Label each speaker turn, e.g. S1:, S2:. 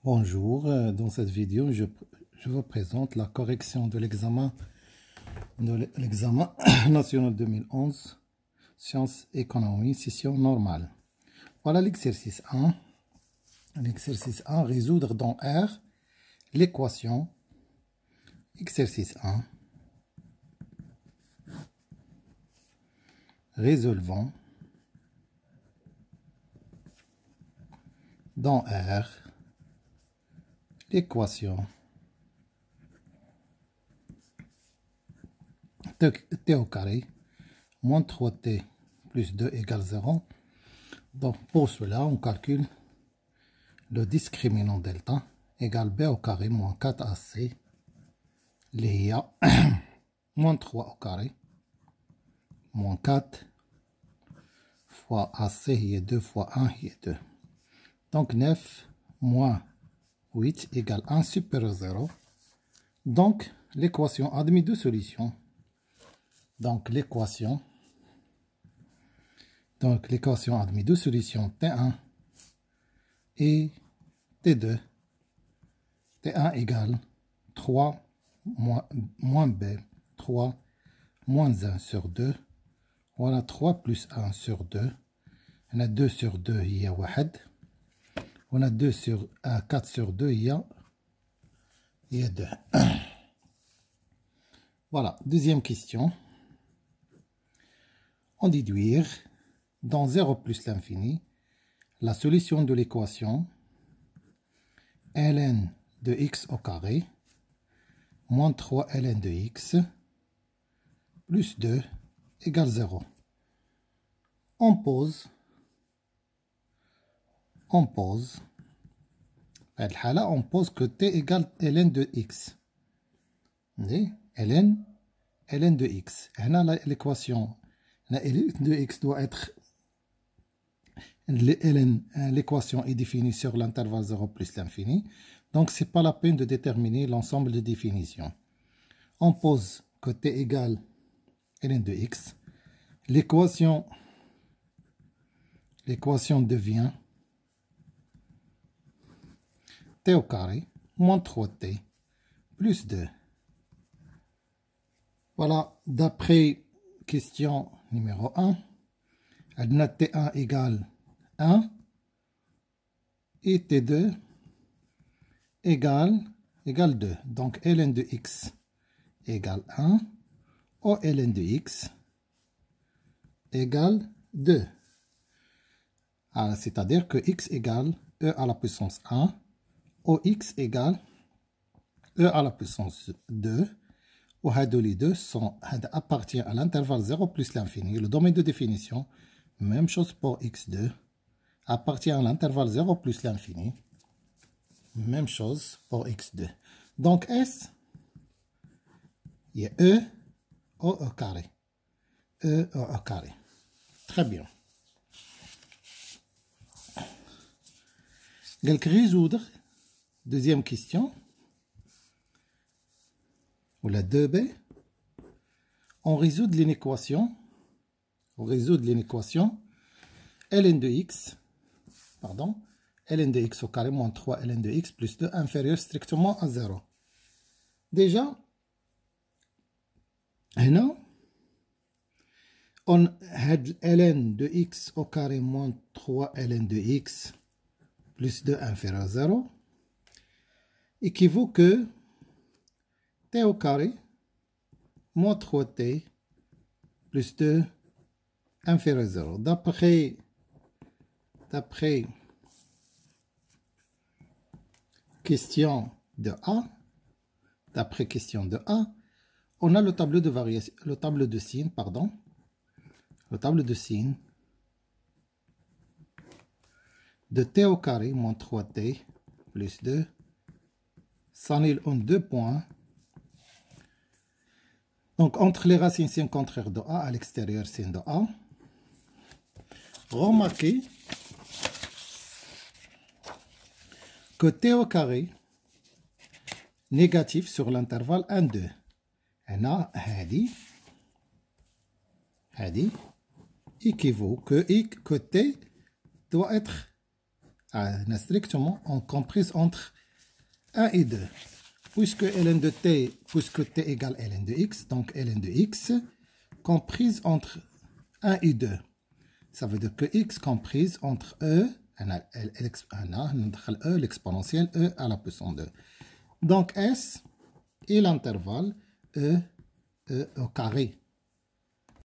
S1: Bonjour, dans cette vidéo, je vous présente la correction de l'examen national 2011, sciences économie, session normale. Voilà l'exercice 1. L'exercice 1, résoudre dans R l'équation. Exercice 1. Résolvons dans R l'équation t au carré moins 3t plus 2 égale 0. Donc pour cela, on calcule le discriminant delta égale b au carré moins 4ac l'IA moins 3 au carré moins 4 fois ac est 2 fois 1 est 2. Donc 9 moins 8 égale 1 supérieur 0. Donc l'équation admet deux solutions. Donc l'équation admet deux solutions T1 et T2. T1 égale 3 moins B, 3 moins 1 sur 2. Voilà 3 plus 1 sur 2. On a 2 sur 2, il y a 1. On a 2 sur 4 sur 2, il y a 2. Voilà, deuxième question. En déduire dans 0 plus l'infini la solution de l'équation ln de x au carré moins 3 ln de x plus 2 égale 0. On pose que t égale ln de x. ln de x. L'équation de x doit être l'équation est définie sur l'intervalle 0 plus l'infini. Donc c'est pas la peine de déterminer l'ensemble de définitions. On pose que t égale ln de x. L'équation devient t au carré moins 3t plus 2. Voilà, d'après question numéro 1, t1 égale 1 et t2 égale 2. Donc ln de x égale 1 ou ln de x égale 2. C'est-à-dire que x égale e à la puissance 1 ou x égale e à la puissance 2. Ou les deux appartient à l'intervalle 0 plus l'infini. Le domaine de définition, même chose pour x2, appartient à l'intervalle 0 plus l'infini. Même chose pour x2. Donc S, il y a E au carré. E au carré. Très bien. Donc résoudre, deuxième question. Ou la 2b, on résout l'inéquation ln de x, ln de x au carré moins 3 ln de x plus 2 inférieur strictement à 0. Déjà, هنا on had ln de x au carré moins 3 ln de x plus 2 inférieur à 0 équivaut que t au carré moins 3t plus 2 inférieur à 0. D'après question de A, on a le tableau de variation, le tableau de signe de t au carré moins 3t plus 2 s'annule en 2 points. Donc, entre les racines signes contraires de A à l'extérieur, signe de A. Remarquez que t au carré négatif sur l'intervalle 1, 2. Et là, équivaut que t doit être strictement comprise entre 1 et 2. Puisque ln de t, puisque t égale ln de x, donc ln de x comprise entre 1 et 2. Ça veut dire que x comprise entre e, l'exponentielle e à la puissance 2. Donc S et l'intervalle e au carré.